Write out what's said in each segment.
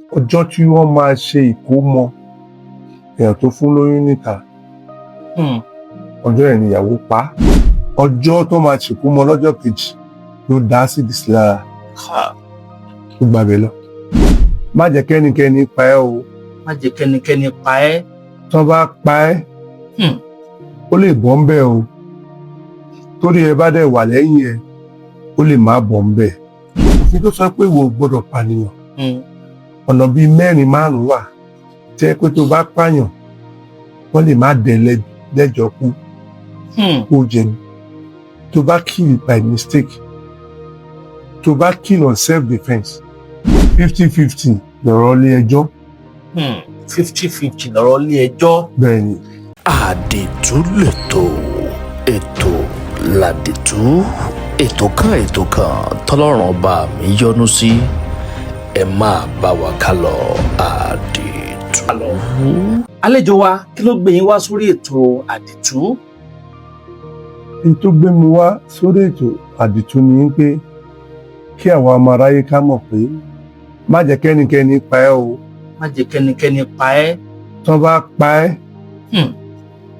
ọjọ́ tí wọ́n máa ṣe ìkómọ èèyàn tó fún lóyún níta ọjọ́ yẹn níyàwó pa á. Ọjọ́ tó máa ṣèkómọ lọ́jọ́ kejì ló dá ásíìdì sí lára tó gbàbẹ̀ lọ. Má jẹ́ kẹ́nikẹ́ni pa ẹ́ o. Má jẹ́ kẹ́nikẹ́ni pa ẹ́. Tí wọ́n bá pa ẹ́ ó lè bọ́ ń bẹ̀ o. Torí ẹ bá dẹ̀ wà lẹ́yìn ẹ ó lè má bọ́ ń bẹ̀. Òfin tó sọ pé ìwọ ò gbọ́dọ̀ pànìyàn. Ọ̀nà bíi 4-5 wà tẹ́ pé tó bá pààyàn wọ́n lè má dẹ̀ lẹ́jọ́ kú kó jẹ̀bi. Tó bá kill by mistake, tó bá kill on self-defense, 50-50 lọ̀rọ̀ ilé ẹjọ́. 50-50 lọ̀rọ̀ ilé ẹjọ́. Bẹ́ẹ̀ni. Àdìtú lètò, ètò làdìtú, ètò kan tọ́lọ́run ọba mi yọ́nú sí. Ẹ máa bá wa ká lọ àdìtú. Àlejò wa, kí ló gbé yín wá sórí ètò àdìtú? N tó gbé mi wá sórí ètò àdìtú ni pé kí àwọn ọmọ aráyé ká mọ̀ pé má jẹ́ kẹ́nikẹ́ni pa ẹ́ o. Má jẹ́ kẹ́nikẹ́ni pa ẹ́. Tí wọ́n bá pa ẹ́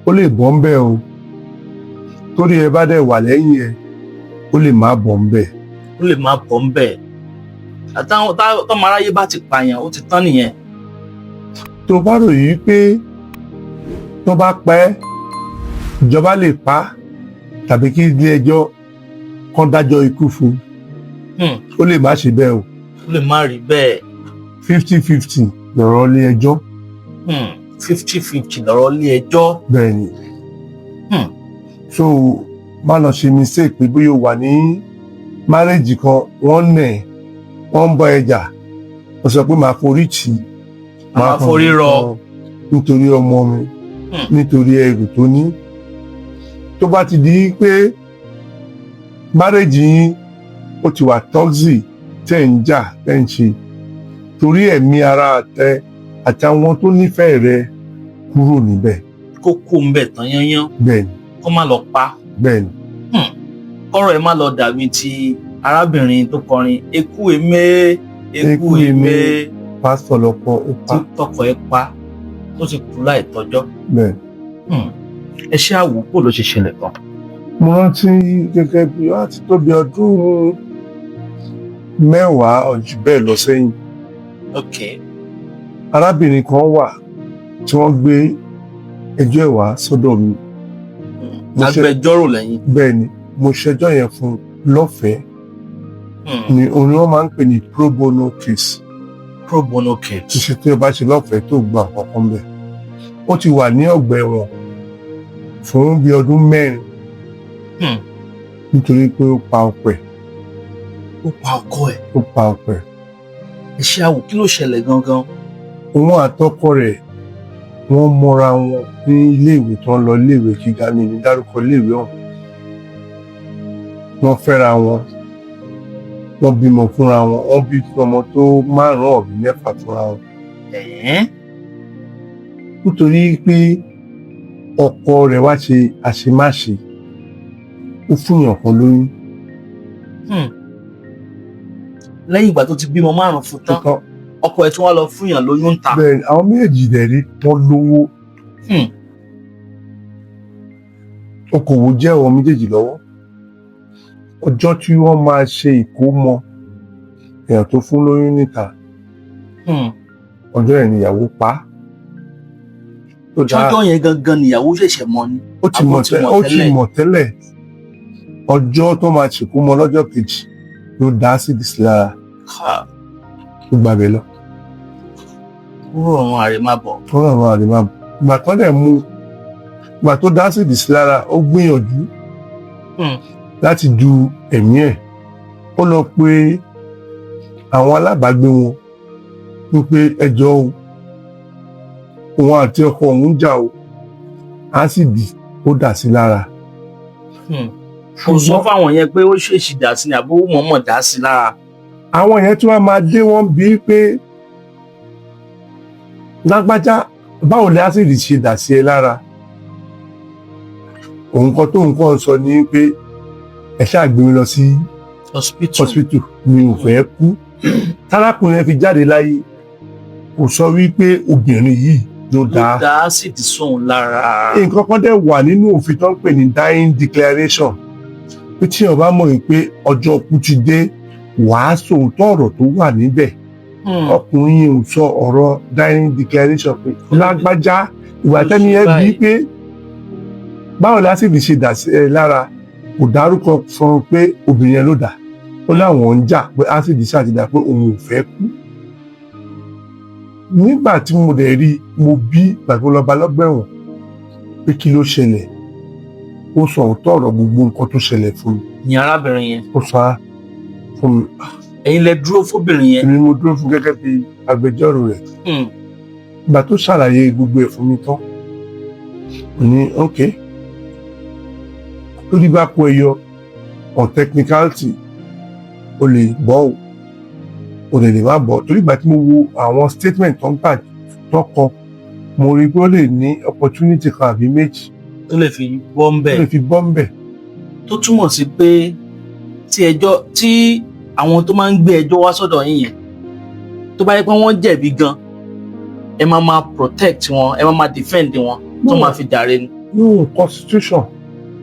ó lè bọ́ ń bẹ̀ o. Torí ẹ bá dẹ̀ wà lẹ́yìn ẹ ó lè má bọ́ ń bẹ̀. Ó lè má bọ́ ń bẹ̀. Tọ́mọ aráyé bá ti pààyàn ó ti tán nìyẹn. Tó bá rò yí pé tó bá pa ẹ́ ìjọba lè pa á tàbí kí ilé ẹjọ́ kán dájọ́ ikú fún un ó lè má ṣe bẹ́ẹ̀ o. Ó lè má rí bẹ́ẹ̀. 50-50 lọ̀rọ̀ ilé ẹjọ́. 50-50 lọ̀rọ̀ ilé ẹjọ́. Bẹ́ẹ̀ni. So má lọ ṣe mistake pé bóyá o wà ní márèjì kan wọ́n nẹ̀ wọ́n ń bọ ẹjà wọ́n sọ pé màá forí tì í. Màá forí rọ. Nítorí ọmọ mi nítorí ẹrù tó ní. Tó bá ti di pé márèjì yín ó ti wà toxic tẹ̀ ń jà tẹ̀ ń ṣe torí ẹ̀mí ara àtàwọn tó nífẹ̀ẹ́ rẹ kúrò níbẹ̀. Kó kú ń bẹ̀ tán yányán. Bẹ́ẹ̀ni. Kó má lọ pa. Bẹ́ẹ̀ni. Kọ́rọ̀ ẹ má lọ dàbí ti arábìnrin tó kọrin ekú emé ekú emé. Pásítọ̀ lọ́kọ ó pa. Tọkọ ẹ pa tó sì kú láì tọ́jọ́. Bẹ́ẹ̀ni. Ẹ ṣe àwòkọ́ ló ṣe ṣẹlẹ̀ gan. Mo rántí gẹ́gẹ́ bí wọ́n ti tó bí ọdún 10 ọ̀jù bẹ́ẹ̀ lọ sẹ́yìn. Ok. Arábìnrin kan wà tí wọ́n gbé ẹjọ́ ẹ̀ wá sọ́dọ̀ mi. Agbẹjọ́rò lẹ́yìn. Bẹ́ẹ̀ni, mo ṣẹjọ́ yẹn fún lọ́fẹ̀ẹ́. Ni òun ni wọ́n máa ń pè ní pro bono case. Pro bono case. Ṣíṣe tí o bá ṣe lọ́fẹ̀ẹ́ tó gba àkọ́kọ́ bẹ̀. Ó ti wà ní ọgbà ẹ̀wọ̀n fún bí ọdún 4 nítorí pé ó pa ọkọ ẹ̀. Ó pa ọkọ ẹ̀. Ó pa ọkọ ẹ̀. Ẹ ṣe àwò kí ló ṣẹlẹ̀ gangan? Òun àtọkọ rẹ̀ wọ́n mọ́ra wọn ní iléèwé tó ń lọ iléèwé gíga mi ní dárúkọ iléèwé ọ̀hún. Wọ́n fẹ́ra wọn, wọ́n bímọ fúnra wọn, wọ́n bí ọmọ tó 5 ọ̀bí 6 fúnra wọn. Nítorí pé ọkọ rẹ̀ wá ṣe àṣemáṣe ó fúnyàn kan lóyún. Lẹ́yìn ìgbà tó ti bímọ 5 fún tán ọkọ ẹ̀ tún wá lọ fúnyàn lóyún ta. Bẹ́ẹ̀ni, àwọn méjì dẹ̀ rí wọ́n lówó. Okòwò jẹ́ àwọn méjèèjì lọ́wọ́. Ọjọ́ tí wọ́n máa ṣe ìkómọ èèyàn tó fún lóyún níta ọjọ́ yẹn níyàwó pa á. Ọjọ́ yẹn gangan níyàwó ṣẹ̀ṣẹ̀ mọ̀ ni. Ó ti mọ̀ tẹ́lẹ̀. Ọjọ́ tó máa ṣèkómọ lọ́jọ́ kejì ló dá ásíìdì sí lára tó gbàbẹ̀ lọ. Kúrò ọ̀run àrèmábọ̀. Kúrò ọ̀run àrèmábọ̀. Ìgbà kan dẹ̀ mú ìgbà tó dá ásíìdì sí lára ó gbìyànjú láti du ẹ̀mí ẹ̀. Ó lọ pé àwọn alábàágbé wọn wípé ẹjọ́ o òun àti ọkọ òun jà o ásíìdì ó dà sí lára. Kò sọ fáwọn yẹn pé ó ṣèṣì dà sí ni àbó mọ̀ọ́mọ̀ dà sí lára. Àwọn yẹn tí wọ́n máa dé wọ́n bí pé lágbájá báwo ni ásíìdì ṣe dà sí ẹ lára. Òun kan tó nǹkan sọ ni pé ẹ ṣáà gbé mi lọ sí hospital mi ò fẹ́ kú. Tárákùnrin yẹn fi jáde láyé kò sọ wípé obìnrin yìí ló ló dáa. dá ásìdì sóun lára. nǹkan kan dẹ̀ wà nínú òfin tó ń pè ní dying declaration pé tí o bá mọ̀ pé ọjọ́ ikú ti dé wàá sòótọ́ ọ̀rọ̀ tó wà níbẹ̀. ọkùnrin yìí ò sọ ọ̀rọ̀ dying declaration pé lágbájá ìwà tẹ́ni ẹ bí pé báwo lásìkò ṣe dà sí ẹ lára kò dárúkọ fún pé obìnrin yẹn ló dà ó láwọn ń jà pé ásìdì ṣàtìdá pé òun ò fẹ́ kú. nígbà tí mo dẹ̀ rí mo bí gbàgbọ́ lọ́ba lọ́gbẹ̀wọ̀n pé kí ló ṣẹlẹ̀ ó sọ òótọ́ ọ̀rọ̀ gbogbo nǹkan tó ṣẹlẹ̀ fún mi. ní arábìnrin yẹn. ó sọ á fún mi. ẹ̀yin lẹ dúró fóbìnrin yẹn. èmi mo dúró fún gẹ́gẹ́ bí agbẹjọ́rò rẹ̀. ìgbà tó ṣàlàyé gbogbo ẹ̀ fún mi tán mo ní ok lórí bá kó ẹyọ on technicality o lè bọ́ o lè má bọ́ torí ìgbà tí mo wo àwọn statement tó ń gbà tó kọ mo rí pé ó lè ní opportunity kan àbí méjì tó lè fi bọ́ ń bẹ̀. tó lè fi bọ́ ń bẹ̀. tó túmọ̀ sí pé tí àwọn tó máa ń gbé ẹjọ́ wá sọ́dọ̀ yín yẹn tó bá yẹ pé wọ́n jẹ̀bi gan ẹ máa protect wọn ẹ máa defend wọn tó máa fi dàre ni. No, constitution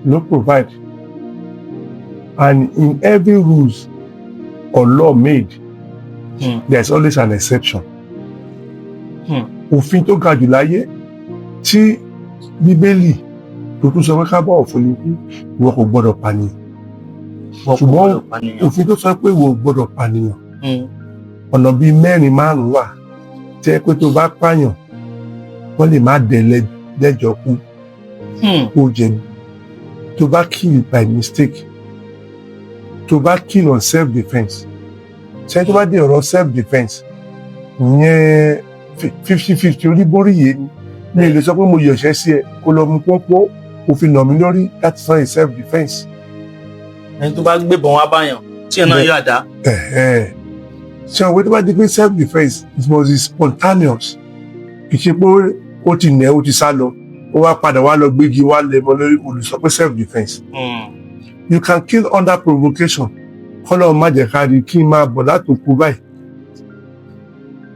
no provide and in every rules or law made there is always an exception. òfin tó ga jù láyé tí bíbélì tó tún sọ pé ká bọ̀wọ̀ fún ni pé ìwọ kò gbọ́dọ̀ pànìyàn ṣùgbọ́n òfin tó sọ pé ìwọ kò gbọ́dọ̀ pànìyàn ọ̀nà bíi 4-5 wà tẹ́ pé tó bá pààyàn wọ́n lè má dẹ̀ lẹ́jọ́ kú kó jẹ̀bi tó bá kill by mistake tó bá kill on self defence ṣé tó bá dé ọ̀rọ̀ self defence ìyẹn 50-50 oníbórí yìí ni mi ò lè sọ pé mo yọ̀ṣẹ́ sí ẹ kó lọ mú pọ́npọ́ òfin nà mí lórí láti san self defence. ẹni tó bá gbébọn wá báyàn tí ẹ náà yóò àdá. ṣé àwọn tó bá di pé self defence it must be spontaneous kì í ṣe pé ó ti nẹ̀ ó ti sá lọ ó wá padà wá lọ gbégi wá lẹ̀ mọ́ lórí kò lè sọ pé self defence. You can kill under provocation kọ́lọ́ má jẹ́ ká rí kí n máa bọ̀ láti òkú báyìí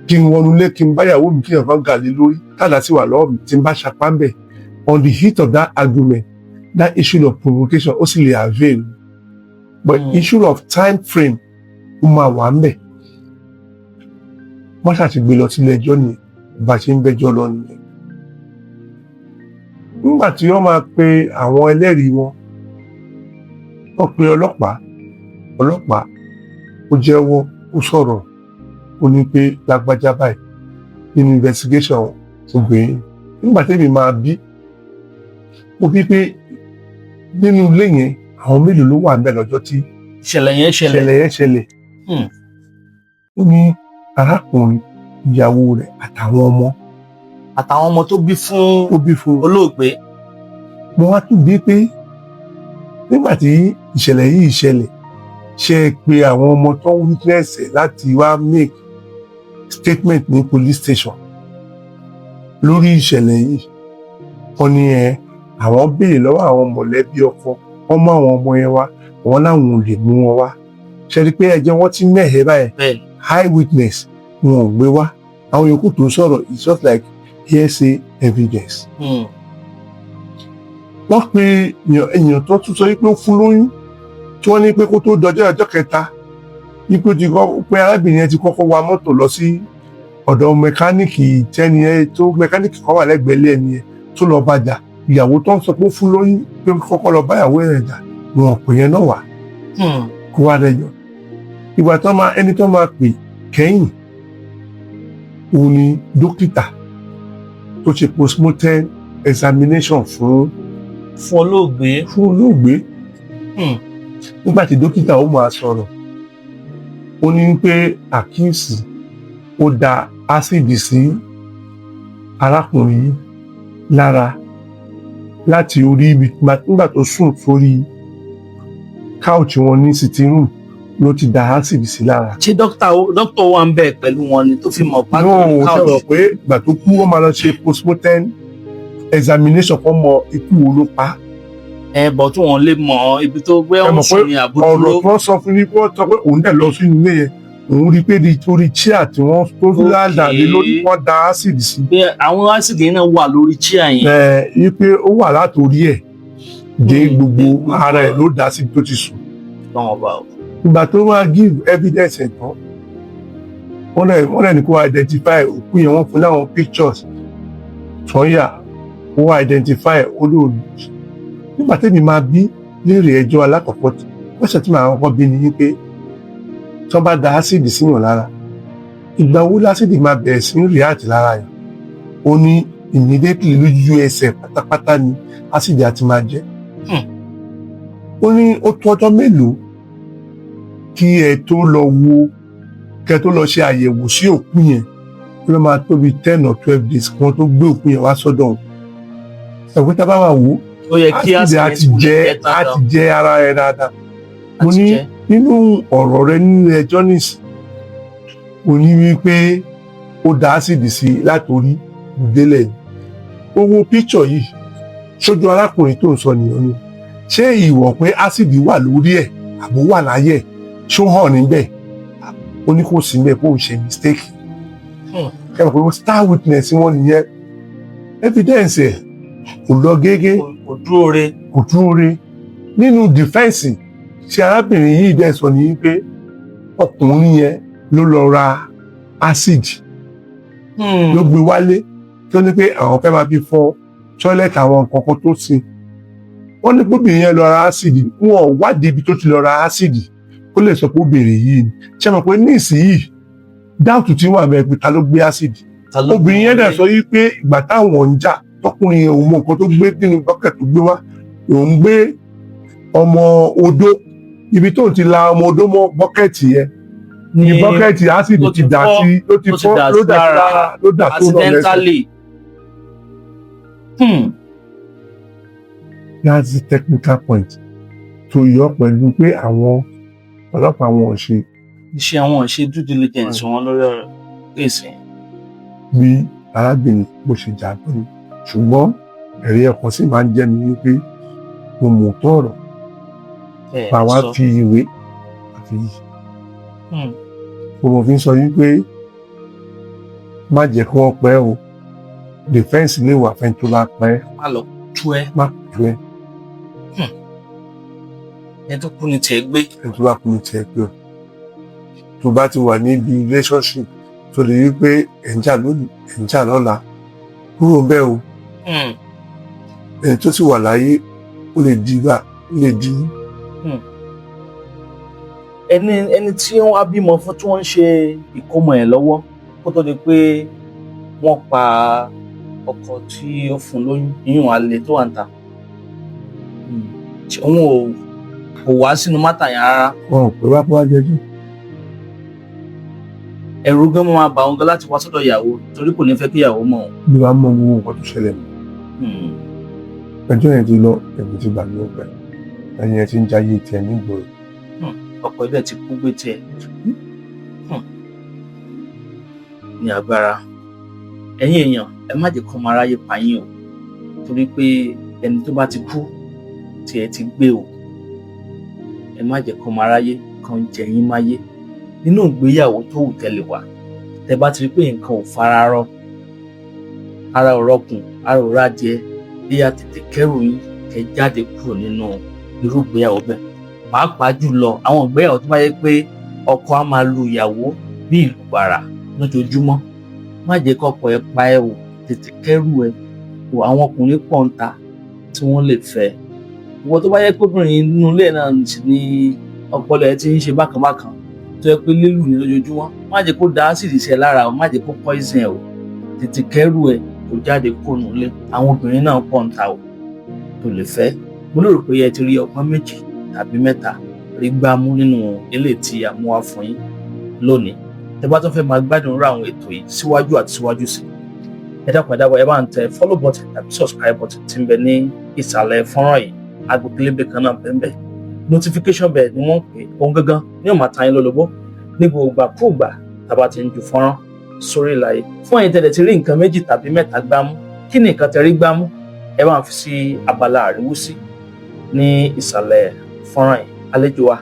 kí n wọnú ilé kí n báyàwó mi kí n kàn gàlé lórí tàdá sí wà lọ́wọ́ mi tí n bá ṣapá ń bẹ̀ on the heat of that argument that issue of provocation ó sì lè avail but issue of time frame ó máa wà ń bẹ̀ wọ́n ṣàtìgbé lọ sílé ẹjọ́ ni bá ṣe ń bẹ́jọ́ lọ nìyẹn. nígbà tí wọ́n máa pe àwọn ẹlẹ́rìí wọn wọ́n pe ọlọ́pàá ó jẹ́wọ́ ó sọ̀rọ̀ ó ní pé lágbájá báyìí nínú investigation obìnrin nígbà tẹ́mi máa bí mo bí pé nínú ilé yẹn àwọn mélòó ló wà ń bẹ̀ lọ́jọ́ tí ìṣẹ̀lẹ̀ yẹn ṣẹlẹ̀ ó ní arákùnrin ìyàwó rẹ̀ àtàwọn ọmọ tó bí fún olóògbé. mo wá tún bí pé nígbà tí ìṣẹ̀lẹ̀ yìí ṣẹlẹ̀ ṣe é pé àwọn ọmọ tó ń witness láti wá make statement ní police station lórí ìṣẹ̀lẹ̀ yìí wọ́n ní àwọn béèrè lọ́wọ́ àwọn mọ̀lẹ́bí ọkọ wọ́n mú àwọn ọmọ yẹn wá wọ́n láwọn ò lè mú wọn wá ṣe rí pé ẹjọ́ wọn ti mẹ́hẹ̀ẹ́ báyìí high witness wọn ò gbé wá àwọn yòókù tó sọ̀rọ̀ it's just like hearsay evidence. wọ́n pe èèyàn tó tún sọ pé ó fún lóyún tí wọ́n ní pé kó tó dọjọ́ ọjọ́ kẹta ní pé arábìnrin yẹn ti kọ́kọ́ wa mọ́tò lọ sí ọ̀dọ̀ mẹkáníìkì tẹ́ni ẹ tó mẹkáníìkì kan wà lẹ́gbẹ̀ẹ́ ilé ẹni ẹ tó lọ bàjá ìyàwó tó ń sọ pé ó fún lóyún pé kọ́kọ́ lọ báyàwó ẹ̀ jà ni wọ́n pè yẹn náà wà kó wá rẹjọ ìgbà tó máa ẹni tó máa pè kẹ́yìn òun ni dókítà tó ṣe postmortem examination fún olóògbé nígbà tí dókítà ó máa sọ̀rọ̀ ó ní pé àkíyèsí ó da ásìdì sí arákùnrin yìí lára láti orí ibi nígbà tó sùn sórí káùchì wọn ní sitting room ló ti da ásìdì sí lára. ṣé dókítà wà ń bẹ̀ pẹ̀lú wọn ni tó fi mọ̀ pátó káùchì. náà sọ̀rọ̀ pé ìgbà tó kú wọ́n máa lọ ṣe postmortem examination kan mọ ikú wo ló pa. bọ̀ tí wọ́n lè mọ ibi tó gbé ọ̀hún sí ní àbúrò. ọ̀rọ̀ tó sọ fún ni wọ́n sọ pé òun dẹ̀ lọ sínú ilé yẹn òun rí pé nítorí chair tí wọ́n tó ládàá lé lórí wọ́n da acid sí. pé àwọn acid yẹn náà wà lórí chair yẹn. Yí pé ó wà látòrí ẹ̀ dé gbogbo ara ẹ̀ ló dá sí tó ti sùn. lọ́wọ́ bá o. Ìgbà tó máa give evidence ẹ̀ tán wọ́n lẹ̀ ní kó identify òkú yẹn, wọ́n fún láwọn pictures tọ́yà ó identify olóòlù. Nígbà tẹ́mi máa bí léèrè ẹjọ́ alákọ̀ọ́kọ́ tí wọ́n tí màá kọ́kọ́ bí ni pé tí wọ́n bá da ásìdì síyàn lára, ìgbà wo lásìdì máa bẹ̀rẹ̀ sí ń react lára yẹn? Ó ní immediately lójú ẹsẹ̀ pátápátá ni ásìdì àti máa jẹ́. Ó ní ó tó ọjọ́ mélòó kí ẹ tó lọ wo kẹ tó lọ ṣe àyẹ̀wò sí òkú yẹn, ó lọ máa tóbi 10 or 12 days kí wọ́n tó gbé òkú yẹn wá sọ́dọ̀ òun. Ẹ̀wọ́n tá bá wà wò ó yẹ kí ásìdì àti jẹ́ ara ẹ̀ dáadáa. Mo ní nínú ọ̀rọ̀ rẹ nínú ẹjọ́ nìsí, mo ní wípé ó da ásìdì sí látòrí délẹ̀. Ó wo píkṣọ̀ yìí sójú arákùnrin tó ń sọ nìyẹn ni, ṣé ìwọ̀ pé ásìdì wà lórí ẹ̀ àbó wà láyé ẹ̀ ṣó hàn níbẹ̀? Ó ní kò sí níbẹ̀ kó o ṣe mistake. Ẹ mọ̀ pé star witness wọn nìyẹn, evidence ẹ̀ kò lọ gégé, kò dúró re. Nínú defense tí arábìnrin yìí dẹ̀ sọ ní pé ọkùnrin yẹn ló lọ ra acid ló gbé wálé tó ní pé àwọn fẹ́ máa fi fọ toilet àwọn nǹkan kan tó sin. Wọ́n ní pé obìnrin yẹn lọ ra acid, wọn ò wádìí ibi tó ti lọ ra acid kó lè sọ pé obìnrin yìí ni. Ṣé mọ̀ pé ní ìsinyìí dáùtù tí wà mẹ́rin pé ta ló gbé acid? Obìnrin yẹn dẹ̀ sọ yìí pé ìgbà táwọn ń jà tọkùnrin òun mọ nǹkan tó gbé nínú bucket tó gbé wá, òun gbé ọmọ odó, ibi tó ti la ọmọ odó mọ́ bọ́kẹ́ẹ̀tì yẹn ní bọ́kẹ́ẹ̀tì ásìdì ti dà sí, ló ti fọ́ ló dà sára ló dà tó lọ lẹ́sẹ̀. That's the technical point tó yọ pẹ̀lú pé àwọn ọlọ́pàá wọn ò ṣe iṣẹ́ àwọn ò ṣe due diligence wọn lórí ọ̀rọ̀ kéèsì. Bí arábìnrin bó ṣe jà tó ní, ṣùgbọ́n ẹ̀rí ẹ̀kan sì máa ń jẹ́ mi wípé mo mọ̀ tó ọ̀rọ̀ bàwá fi ìwé àfi yìí. Mo fi ń sọ wípé má jẹ́ kí wọ́n pẹ́ o, defense lè wà fẹ́ tó bá pẹ́. Má lọ tú ẹ. Má tú ẹ. Ẹni tó kú ni tiẹ̀ gbé. Ẹni tó bá kú ni tiẹ̀ gbé o. Tó bá ti wà níbi relationship tó lè rí pé ẹ̀ ń jà lónìí ẹ̀ ń jà lọ́la, kúrò ń bẹ̀ o. Ẹni tó sì wà láyé ó lè di gbà ó lè di. Ẹni tí wọ́n á bímọ fún tí wọ́n ń ṣe ìkómọ ẹ̀ lọ́wọ́ kó tó di pé wọ́n pa ọkọ tí ó fún lóyún, yíyún àlè tó wà ń ta. Òun kò wá sínú mátà yẹn rárá. Wọn ò pé wá pé wá jẹjú. Ẹ̀rù gan máa bà òun gan láti wá sọ́dọ̀ ìyàwó torí kò ní fẹ́ kí ìyàwó mọ̀ òun. Bí wàá mọ gbogbo nǹkan tó ṣẹlẹ̀ mọ́. Ẹjọ́ yẹn ti lọ, ẹ̀mí ti gbà ní ọgbà ẹ̀yìn ẹ̀ ti ń jayé tiẹ̀ nígboro. Ọ̀pọ̀ ibẹ̀ ti kú gbé tiẹ̀. Ní agbára ẹ̀yin èèyàn ẹ má jẹ́ kó máa ráyè pààyàn o torí pé ẹni tó bá ti kú tiẹ̀ ti gbé o. Ẹ má jẹ́ kó máa ráyè kan jẹ yín máyé nínú ìgbéyàwó tó wù tẹ́lẹ̀ wá. Tẹ́ bá ti rí pé nǹkan ò fara rọ, ara ò rọkùn, ara ò rádìẹ, bí a tètè kẹ́rù yín kẹ́ jáde kúrò nínú irú ìgbéyàwó bẹ́ẹ̀. Pàápàá jùlọ àwọn ìgbéyàwó tó bá yẹ pé ọkọ á máa lu ìyàwó bí ìlú bàrà lójoojúmọ́. Má jẹ́ kọ́kọ́ ẹ pa ẹ́ wò, tètè kẹ́rù ẹ wò. Àwọn ọkùnrin pọ̀ ń ta tí wọ́n lè fẹ́. Ìwọ tó bá yẹ pé obìnrin nínú ilé náà ní ọpọlọ ẹ ti ń ṣe bákanbákan tó yẹ pé lílù ní lójoojúmọ́, má jẹ́ kó da ásìdì sí ẹ lára o, má jẹ́ kó poison ẹ o. Tètè kẹ́rù ẹ kó jáde kúrò nílé. Àwọn obìnrin náà pọ̀ ń ta o tó lè fẹ́. Mo lérò pé ẹ ti rí ọgbọ́n méjì tàbí mẹ́ta rí gbámú nínú ilé tí a mú wá fún yín lónìí. Tẹ́ bá tún fẹ́ máa gbádùn rú àwọn ètò yìí síwájú àti síwájú sí, ẹ dákun ẹ bá ń tẹ follow button tàbí subscribe button tí ń bẹ ní ìsàlẹ̀ fọ́nrán yìí. Aago pélébé kan náà bẹ́ẹ̀ bẹ́ẹ̀. Notification bell ni wọ́n pè ohun gangan ní ó máa ta yín lólobó ní gbogbo àkóògbà tàbá ti ń ju fọ́nrán sórí ìlàyé. Fún ẹ̀yin tẹ́lẹ̀ ti rí nǹkan méjì tàbí mẹ́ta gbámú, kí ni nǹkan tẹ́ rí gbámú? Ẹ bá ń fi sí abala àríwúsí ní ìsàlẹ̀ fọ́nrán yìí. Àlejò wa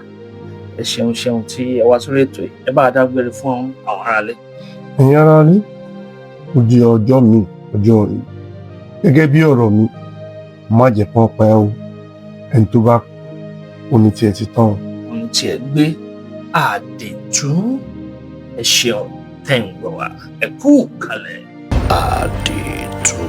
ẹ ṣeun tí ẹ wá sórí ètò yìí ẹ bá a dágbére fún àwọn aráalé. ẹ̀yin ara rí ó di ọjọ́ mi ọjọ́ rí gẹ́gẹ́ bí ọ̀rọ̀ mi má jẹ́ pọ́n pa ẹ́ o ẹni tó bá oní tiẹ̀ ti tán. ohun tí ẹ gbé àdètú ẹ ṣeun tẹ́ ń gbọ́ wá ẹ kú kalẹ̀. àdìtú.